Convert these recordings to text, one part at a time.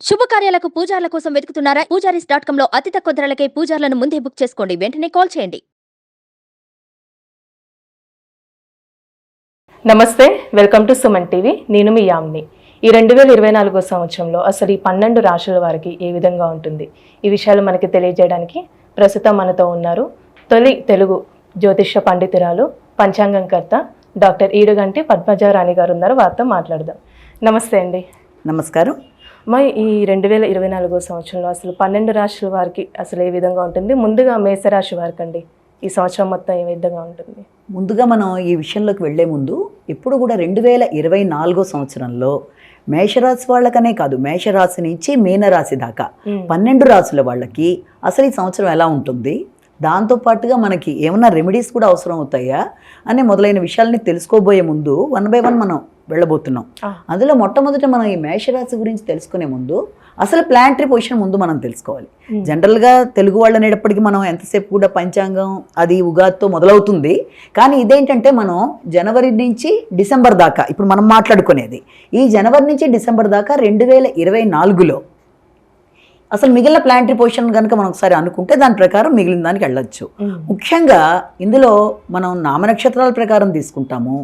శుభకార్యాలకు పూజార్ల కోసం వెతుకుతున్నారా? పూజారీస్.com లో అతి తక్కువ ధరలకే పూజార్లను ముందే బుక్ చేసుకోండి. వెంటనే కాల్ చేయండి. నమస్తే, వెల్కమ్ టు సుమన్ టీవీ. నేను మీ యామ్ని. ఈ 2024 సంవత్సరంలో అసలు ఈ 12 రాశుల వారికి ఏ విధంగా ఉంటుంది, ఈ విషయాలు మనకి తెలియజేయడానికి ప్రస్తుతం మనతో ఉన్నారు తొలి తెలుగు జ్యోతిష్య పండితురాలు, పంచాంగంకర్త డాక్టర్ ఈడుగంటి పద్మజారాణి గారు ఉన్నారు. వారితో మాట్లాడదాం. నమస్తే అండి. నమస్కారం. మరి ఈ 2024 సంవత్సరంలో అసలు 12 రాశుల వారికి అసలు ఏ విధంగా ఉంటుంది? ముందుగా మేషరాశి వారికి అండి, ఈ సంవత్సరం మొత్తం ఏ విధంగా ఉంటుంది? ముందుగా మనం ఈ విషయంలోకి వెళ్లే ముందు ఎప్పుడు కూడా 2024 సంవత్సరంలో మేషరాశి వాళ్ళకనే కాదు, మేషరాశి నుంచి మీనరాశి దాకా 12 రాశుల వాళ్ళకి అసలు ఈ సంవత్సరం ఎలా ఉంటుంది, దాంతోపాటుగా మనకి ఏమన్నా రెమెడీస్ కూడా అవసరం అవుతాయా అనే మొదలైన విషయాలని తెలుసుకోబోయే ముందు 1 by 1 మనం వెళ్ళబోతున్నాం. అందులో మొట్టమొదట మనం ఈ మేషరాశి గురించి తెలుసుకునే ముందు అసలు ప్లానటరీ పొజిషన్ ముందు మనం తెలుసుకోవాలి. జనరల్గా తెలుగు వాళ్ళు అనేటప్పటికీ మనం ఎంతసేపు కూడా పంచాంగం అది ఉగాదితో మొదలవుతుంది. కానీ ఇదేంటంటే మనం జనవరి నుంచి డిసెంబర్ దాకా ఇప్పుడు మనం మాట్లాడుకునేది ఈ జనవరి నుంచి డిసెంబర్ దాకా 2024లో అసలు మిగిలిన ప్లానటరీ పొజిషన్ కనుక మనం ఒకసారి అనుకుంటే దాని ప్రకారం మిగిలిన దానికి వెళ్ళొచ్చు. ముఖ్యంగా ఇందులో మనం నామనక్షత్రాల ప్రకారం తీసుకుంటాము,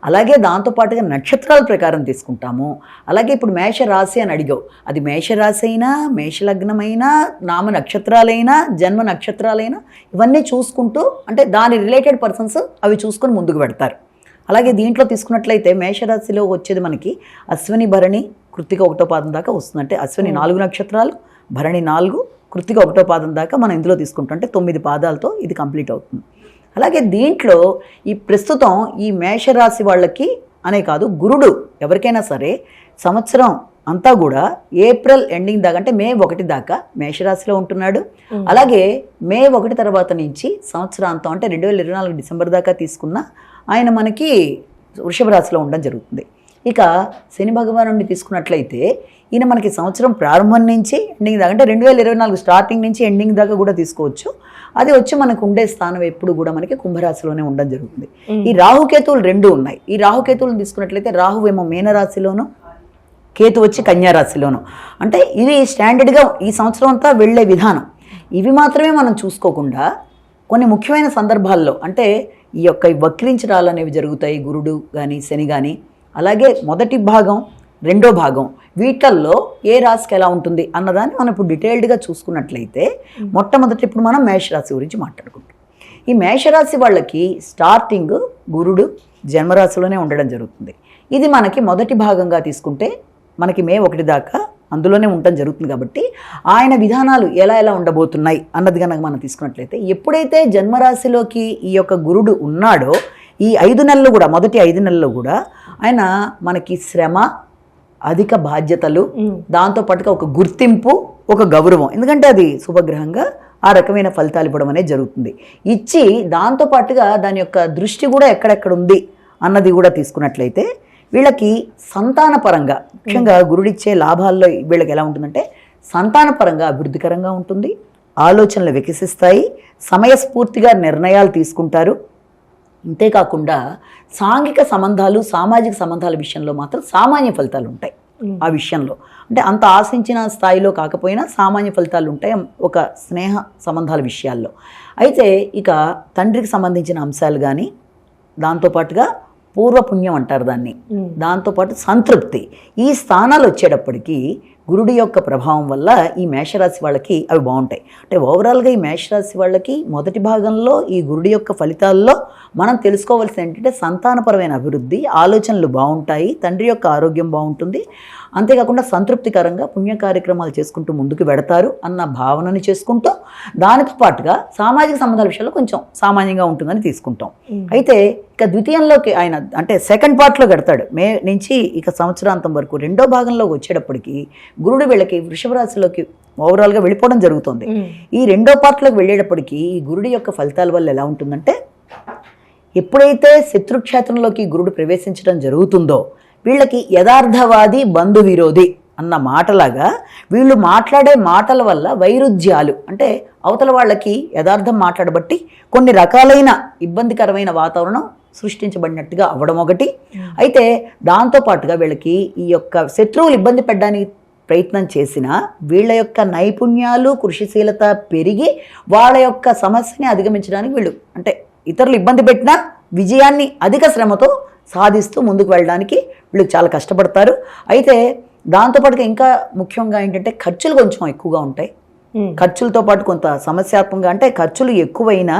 అలాగే దాంతోపాటుగా నక్షత్రాల ప్రకారం తీసుకుంటాము. అలాగే ఇప్పుడు మేషరాశి అని అడిగావు, అది మేషరాశి అయినా, మేషలగ్నమైనా, నామ నక్షత్రాలైనా, జన్మ నక్షత్రాలైనా ఇవన్నీ చూసుకుంటూ అంటే దాని రిలేటెడ్ పర్సన్స్ అవి చూసుకొని ముందుకు పెడతారు. అలాగే దీంట్లో తీసుకున్నట్లయితే మేషరాశిలో వచ్చేది మనకి అశ్విని, భరణి, కృత్తిక 1వ పాదం దాకా వస్తుంది. అంటే అశ్విని 4 నక్షత్రాలు, భరణి 4, కృత్తిక 1వ పాదం దాకా మనం ఇందులో తీసుకుంటుంటే 9 పాదాలతో ఇది కంప్లీట్ అవుతుంది. అలాగే దీంట్లో ఈ ప్రస్తుతం ఈ మేషరాశి వాళ్ళకి అనే కాదు, గురుడు ఎవరికైనా సరే సంవత్సరం అంతా కూడా ఏప్రిల్ ఎండింగ్ దాకా అంటే మే 1 దాకా మేషరాశిలో ఉంటున్నాడు. అలాగే మే 1 తర్వాత నుంచి సంవత్సరాంతం అంటే 2024 డిసెంబర్ దాకా తీసుకున్న ఆయన మనకి వృషభ రాశిలో ఉండడం జరుగుతుంది. ఇక శని భగవానుడిని తీసుకున్నట్లయితే ఈయన మనకి సంవత్సరం ప్రారంభం నుంచి ఎండింగ్ దాకా అంటే 2024 స్టార్టింగ్ నుంచి ఎండింగ్ దాకా కూడా తీసుకోవచ్చు. అది వచ్చి మనకు ఉండే స్థానం ఎప్పుడు కూడా మనకి కుంభరాశిలోనే ఉండడం జరుగుతుంది. ఈ రాహుకేతువులు 2 ఉన్నాయి. ఈ రాహుకేతువులను తీసుకున్నట్లయితే రాహు ఏమో మీనరాశిలోను, కేతు వచ్చి కన్యారాశిలోను. అంటే ఇది స్టాండర్డ్గా ఈ సంవత్సరం అంతా వెళ్ళే విధానం. ఇవి మాత్రమే మనం చూసుకోకుండా కొన్ని ముఖ్యమైన సందర్భాల్లో అంటే ఈ యొక్క వక్రించడాలు అనేవి జరుగుతాయి, గురుడు కానీ శని కానీ. అలాగే మొదటి భాగం, 2వ భాగం వీటిల్లో ఏ రాశికి ఎలా ఉంటుంది అన్నదాన్ని మనం ఇప్పుడు డీటెయిల్డ్గా చూసుకున్నట్లయితే మొట్టమొదటి ఇప్పుడు మనం మేషరాశి గురించి మాట్లాడుకుంటాం. ఈ మేషరాశి వాళ్ళకి స్టార్టింగ్ గురుడు జన్మరాశిలోనే ఉండడం జరుగుతుంది. ఇది మనకి మొదటి భాగంగా తీసుకుంటే మనకి మే 1 దాకా అందులోనే ఉండటం జరుగుతుంది. కాబట్టి ఆయన విధానాలు ఎలా ఎలా ఉండబోతున్నాయి అన్నది కనుక మనం తీసుకున్నట్లయితే ఎప్పుడైతే జన్మరాశిలోకి ఈ యొక్క గురుడు ఉన్నాడో ఈ 5 నెలలు కూడా, మొదటి 5 నెలల్లో కూడా ఆయన మనకి శ్రమ, అధిక బాధ్యతలు, దాంతోపాటుగా ఒక గుర్తింపు, ఒక గౌరవం, ఎందుకంటే అది శుభగ్రహంగా ఆ రకమైన ఫలితాలు ఇవ్వడం అనేది జరుగుతుంది. ఇచ్చి దాంతోపాటుగా దాని యొక్క దృష్టి కూడా ఎక్కడెక్కడ ఉంది అన్నది కూడా తీసుకున్నట్లయితే వీళ్ళకి సంతానపరంగా ముఖ్యంగా గురుడిచ్చే లాభాల్లో వీళ్ళకి ఎలా ఉంటుందంటే సంతానపరంగా అభివృద్ధికరంగా ఉంటుంది, ఆలోచనలు వికసిస్తాయి, సమయస్ఫూర్తిగా నిర్ణయాలు తీసుకుంటారు. అంతేకాకుండా సాంఘిక సంబంధాలు, సామాజిక సంబంధాల విషయంలో మాత్రం సామాన్య ఫలితాలు ఉంటాయి. ఆ విషయంలో అంటే అంత ఆశించిన స్థాయిలో కాకపోయినా సామాన్య ఫలితాలు ఉంటాయి ఒక స్నేహ సంబంధాల విషయాల్లో. అయితే ఇక తండ్రికి సంబంధించిన అంశాలు కానీ, దాంతోపాటుగా పూర్వపుణ్యం అంటారు దాన్ని, దాంతోపాటు సంతృప్తి, ఈ స్థానాలు వచ్చేటప్పటికీ గురుడి యొక్క ప్రభావం వల్ల ఈ మేషరాశి వాళ్ళకి అవి బాగుంటాయి. అంటే ఓవరాల్గా ఈ మేషరాశి వాళ్ళకి మొదటి భాగంలో ఈ గురుడి యొక్క ఫలితాల్లో మనం తెలుసుకోవాల్సింది ఏంటంటే సంతానపరమైన అభివృద్ధి, ఆలోచనలు బాగుంటాయి, తండ్రి యొక్క ఆరోగ్యం బాగుంటుంది, అంతేకాకుండా సంతృప్తికరంగా పుణ్య కార్యక్రమాలు చేసుకుంటూ ముందుకు వెడతారు అన్న భావనని చేసుకుంటూ దానితో పాటుగా సామాజిక సంబంధాల విషయంలో కొంచెం సామాన్యంగా ఉంటుందని తీసుకుంటాం. అయితే ఇక ద్వితీయంలోకి ఆయన అంటే సెకండ్ పార్ట్లో కడతాడు మే నుంచి ఇక సంవత్సరాంతం వరకు. 2వ భాగంలోకి వచ్చేటప్పటికి గురుడు వీళ్ళకి వృషభ రాశిలోకి ఓవరాల్గా వెళ్ళిపోవడం జరుగుతుంది. ఈ 2వ పార్ట్లోకి వెళ్ళేటప్పటికి ఈ గురుడి యొక్క ఫలితాల వల్ల ఎలా ఉంటుందంటే ఎప్పుడైతే శత్రుక్షేత్రంలోకి గురుడు ప్రవేశించడం జరుగుతుందో వీళ్ళకి యథార్థవాది, బంధు విరోధి అన్న మాటలాగా వీళ్ళు మాట్లాడే మాటల వల్ల వైరుధ్యాలు అంటే అవతల వాళ్ళకి యథార్థం మాట్లాడబట్టి కొన్ని రకాలైన ఇబ్బందికరమైన వాతావరణం సృష్టించబడినట్టుగా అవ్వడం ఒకటి. అయితే దాంతోపాటుగా వీళ్ళకి ఈ యొక్క శత్రువులు ఇబ్బంది పెట్టడానికి ప్రయత్నం చేసినా వీళ్ళ యొక్క నైపుణ్యాలు కృషిశీలత పెరిగి వాళ్ళ యొక్క సమస్యని అధిగమించడానికి వీళ్ళు అంటే ఇతరులు ఇబ్బంది పెట్టినా విజయాన్ని అధిక శ్రమతో సాధిస్తూ ముందుకు వెళ్ళడానికి వీళ్ళు చాలా కష్టపడతారు. అయితే దాంతోపాటుగా ఇంకా ముఖ్యంగా ఏంటంటే ఖర్చులు కొంచెం ఎక్కువగా ఉంటాయి. ఖర్చులతో పాటు కొంత సమస్యాత్మకంగా అంటే ఖర్చులు ఎక్కువైనా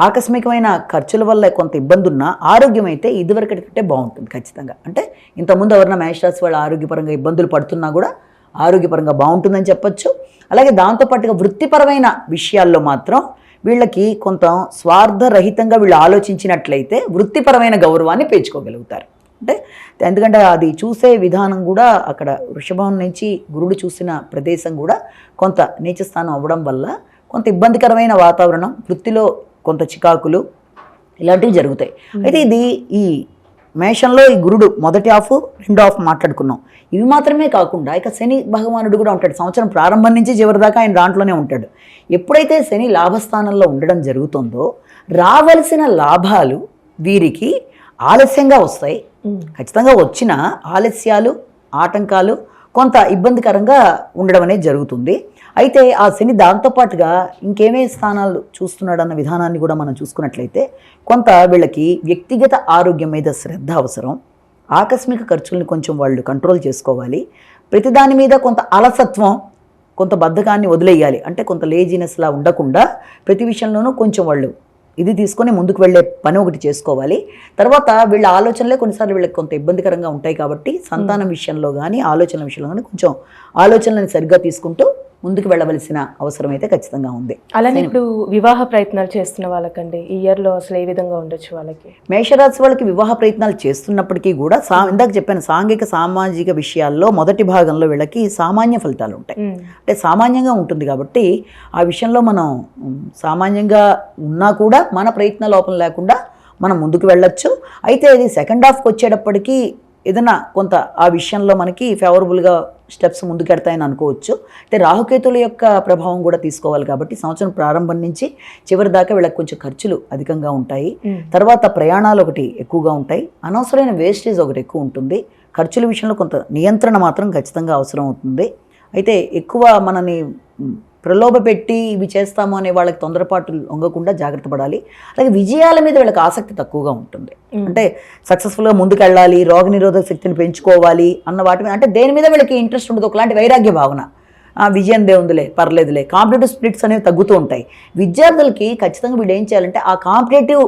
ఆకస్మికమైన ఖర్చుల వల్ల కొంత ఇబ్బంది ఉన్నా ఆరోగ్యం అయితే ఇదివరకటి కంటే బాగుంటుంది ఖచ్చితంగా. అంటే ఇంతకుముందు ఎవరైనా మేషరాశి వాళ్ళు ఆరోగ్యపరంగా ఇబ్బందులు పడుతున్నా కూడా ఆరోగ్యపరంగా బాగుంటుందని చెప్పొచ్చు. అలాగే దాంతోపాటుగా వృత్తిపరమైన విషయాల్లో మాత్రం వీళ్ళకి కొంత స్వార్థరహితంగా వీళ్ళు ఆలోచించినట్లయితే వృత్తిపరమైన గౌరవాన్ని పెంచుకోగలుగుతారు. అంటే ఎందుకంటే అది చూసే విధానం కూడా అక్కడ వృషభం నుంచి గురుడు చూసిన ప్రదేశం కూడా కొంత నీచస్థానం అవ్వడం వల్ల కొంత ఇబ్బందికరమైన వాతావరణం, వృత్తిలో కొంత చికాకులు ఇలాంటివి జరుగుతాయి. అయితే ఇది ఈ మేషంలో ఈ గురుడు మొదటి హాఫ్ రెండో హాఫ్ మాట్లాడుకున్నాం. ఇవి మాత్రమే కాకుండా ఇక శని భగవానుడు కూడా ఉంటాడు. సంవత్సరం ప్రారంభం నుంచి చివరి దాకా ఆయన దాంట్లోనే ఉంటాడు. ఎప్పుడైతే శని లాభస్థానంలో ఉండడం జరుగుతుందో రావలసిన లాభాలు వీరికి ఆలస్యంగా వస్తాయి. ఖచ్చితంగా వచ్చిన ఆలస్యాలు, ఆటంకాలు కొంత ఇబ్బందికరంగా ఉండడం అనేది జరుగుతుంది. అయితే ఆ శని దాంతోపాటుగా ఇంకేమే స్థానాలు చూస్తున్నాడు అన్న విధానాన్ని కూడా మనం చూసుకున్నట్లయితే కొంత వీళ్ళకి వ్యక్తిగత ఆరోగ్యం మీద శ్రద్ధ అవసరం. ఆకస్మిక ఖర్చుల్ని కొంచెం వాళ్ళు కంట్రోల్ చేసుకోవాలి. ప్రతిదాని మీద కొంత అలసత్వం, కొంత బద్ధకాన్ని వదిలేయాలి. అంటే కొంత లేజినెస్లా ఉండకుండా ప్రతి విషయంలోనూ కొంచెం వాళ్ళు ఇది తీసుకొని ముందుకు వెళ్ళే పని ఒకటి చేసుకోవాలి. తర్వాత వీళ్ళ ఆలోచనలే కొన్నిసార్లు వీళ్ళకి కొంత ఇబ్బందికరంగా ఉంటాయి కాబట్టి సంతానం విషయంలో కానీ ఆలోచనల విషయంలో కానీ కొంచెం ఆలోచనలను సరిగ్గా తీసుకుంటూ ముందుకు వెళ్ళవలసిన అవసరం అయితే ఖచ్చితంగా ఉంది. అలానే ఇప్పుడు వివాహ ప్రయత్నాలు చేస్తున్న వాళ్ళకండి ఈ ఇయర్లో అసలు ఏ విధంగా ఉండొచ్చు వాళ్ళకి? మేషరాశి వాళ్ళకి వివాహ ప్రయత్నాలు చేస్తున్నప్పటికీ కూడా ఇందాక చెప్పాను సాంఘిక సామాజిక విషయాల్లో మొదటి భాగంలో వీళ్ళకి సామాన్య ఫలితాలు ఉంటాయి. అంటే సామాన్యంగా ఉంటుంది కాబట్టి ఆ విషయంలో మనం సామాన్యంగా ఉన్నా కూడా మన ప్రయత్న లోపం లేకుండా మనం ముందుకు వెళ్ళొచ్చు. అయితే ఇది సెకండ్ హాఫ్కి వచ్చేటప్పటికీ ఏదైనా కొంత ఆ విషయంలో మనకి ఫేవరబుల్గా స్టెప్స్ ముందుకెడతాయని అనుకోవచ్చు. అంటే రాహుకేతుల యొక్క ప్రభావం కూడా తీసుకోవాలి కాబట్టి సంవత్సరం ప్రారంభం నుంచి చివరి దాకా వీళ్ళకి కొంచెం ఖర్చులు అధికంగా ఉంటాయి. తర్వాత ప్రయాణాలు ఒకటి ఎక్కువగా ఉంటాయి. అనవసరమైన వేస్టేజ్ ఒకటి ఎక్కువ ఉంటుంది. ఖర్చుల విషయంలో కొంత నియంత్రణ మాత్రం ఖచ్చితంగా అవసరం అవుతుంది. అయితే ఎక్కువ మనని ప్రలోభ పెట్టి ఇవి చేస్తాము అనే వాళ్ళకి తొందరపాటు లొంగకుండా జాగ్రత్త పడాలి. అలాగే విజయాల మీద వీళ్ళకి ఆసక్తి తక్కువగా ఉంటుంది. అంటే సక్సెస్ఫుల్గా ముందుకెళ్ళాలి, రోగనిరోధక శక్తిని పెంచుకోవాలి అన్న వాటి మీద అంటే దేని మీద వీళ్ళకి ఇంట్రెస్ట్ ఉండదు. ఒకలాంటి వైరాగ్య భావన, విజయం దేవుందిలే పర్లేదులే, కాంపిటేటివ్ స్పిరిట్స్ అనేవి తగ్గుతూ ఉంటాయి. విద్యార్థులకి ఖచ్చితంగా వీళ్ళు ఏం చేయాలంటే ఆ కాంపిటేటివ్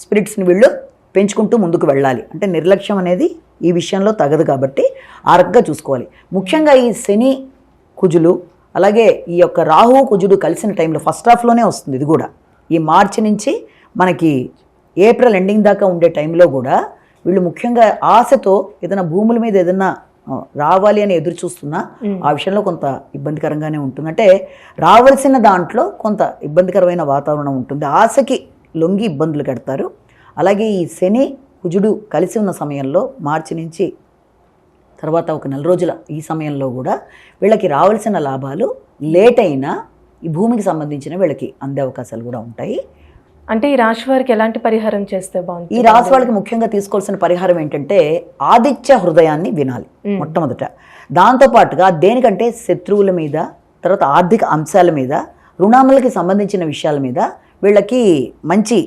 స్పిరిట్స్ని వీళ్ళు పెంచుకుంటూ ముందుకు వెళ్ళాలి. అంటే నిర్లక్ష్యం అనేది ఈ విషయంలో తగదు కాబట్టి ఆ రకంగా చూసుకోవాలి. ముఖ్యంగా ఈ శని కుజులు అలాగే ఈ యొక్క రాహు కుజుడు కలిసిన టైంలో ఫస్ట్ హాఫ్లోనే వస్తుంది. ఇది కూడా ఈ మార్చి నుంచి మనకి ఏప్రిల్ ఎండింగ్ దాకా ఉండే టైంలో కూడా వీళ్ళు ముఖ్యంగా ఆశతో ఏదైనా భూముల మీద ఏదైనా రావాలి అని ఎదురు చూస్తున్నా ఆ విషయంలో కొంత ఇబ్బందికరంగానే ఉంటుంది. అంటే రావాల్సిన దాంట్లో కొంత ఇబ్బందికరమైన వాతావరణం ఉంటుంది. ఆశకి లొంగి ఇబ్బందులు కడతారు. అలాగే ఈ శని కుజుడు కలిసి ఉన్న సమయంలో మార్చి నుంచి తర్వాత ఒక 4 రోజుల ఈ సమయంలో కూడా వీళ్ళకి రావాల్సిన లాభాలు లేట్ అయినా ఈ భూమికి సంబంధించిన వీళ్ళకి అందే అవకాశాలు కూడా ఉంటాయి. అంటే ఈ రాశి వారికి ఎలాంటి పరిహారం చేస్తే బాగుంటుంది? ఈ రాశి వాళ్ళకి ముఖ్యంగా తీసుకోవాల్సిన పరిహారం ఏంటంటే ఆదిత్య హృదయాన్ని వినాలి మొట్టమొదట. దాంతోపాటుగా దేనికంటే శత్రువుల మీద, తర్వాత ఆర్థిక అంశాల మీద, రుణాములకి సంబంధించిన విషయాల మీద వీళ్ళకి మంచి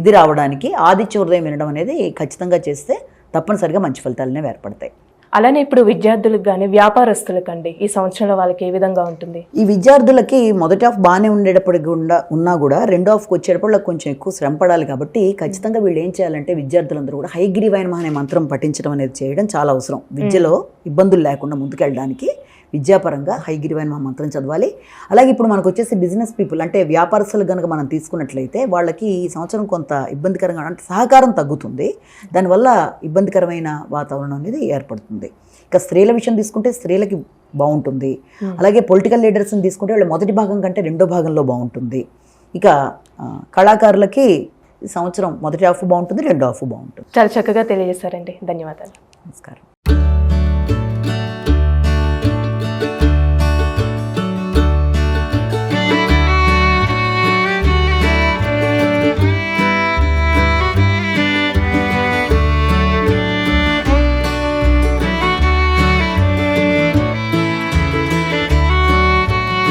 ఇది రావడానికి ఆదిత్య హృదయం వినడం అనేది ఖచ్చితంగా చేస్తే తప్పనిసరిగా మంచి ఫలితాలనే ఏర్పడతాయి. అలానే ఇప్పుడు విద్యార్థులకు కానీ వ్యాపారస్తులకండి ఈ సంవత్సరంలో వాళ్ళకి ఏ విధంగా ఉంటుంది? ఈ విద్యార్థులకి మొదటి హాఫ్ బాగానే ఉండేటప్పటికి ఉన్నా కూడా రెండో హాఫ్కి వచ్చేటప్పుడు కొంచెం ఎక్కువ శ్రమ పడాలి కాబట్టి ఖచ్చితంగా వీళ్ళు ఏం చేయాలంటే విద్యార్థులందరూ కూడా హైగ్రీవాయనమః అనే మంత్రం పఠించడం అనేది చేయడం చాలా అవసరం. విద్యలో ఇబ్బందులు లేకుండా ముందుకెళ్ళడానికి విద్యాపరంగా హైగ్రీవాయనమః మంత్రం చదవాలి. అలాగే ఇప్పుడు మనకు వచ్చేసి బిజినెస్ పీపుల్ అంటే వ్యాపారస్తులు కనుక మనం తీసుకున్నట్లయితే వాళ్ళకి ఈ సంవత్సరం కొంత ఇబ్బందికరంగా అంటే సహకారం తగ్గుతుంది. దానివల్ల ఇబ్బందికరమైన వాతావరణం అనేది ఏర్పడుతుంది. ఇక స్త్రీల విషయం తీసుకుంటే స్త్రీలకి బాగుంటుంది. అలాగే పొలిటికల్ లీడర్స్ని తీసుకుంటే వాళ్ళు మొదటి భాగం కంటే రెండో భాగంలో బాగుంటుంది. ఇక కళాకారులకి ఈ సంవత్సరం మొదటి హాఫ్ బాగుంటుంది, రెండో హాఫ్ బాగుంటుంది. చాలా చక్కగా తెలియజేశారండి. ధన్యవాదాలు. నమస్కారం.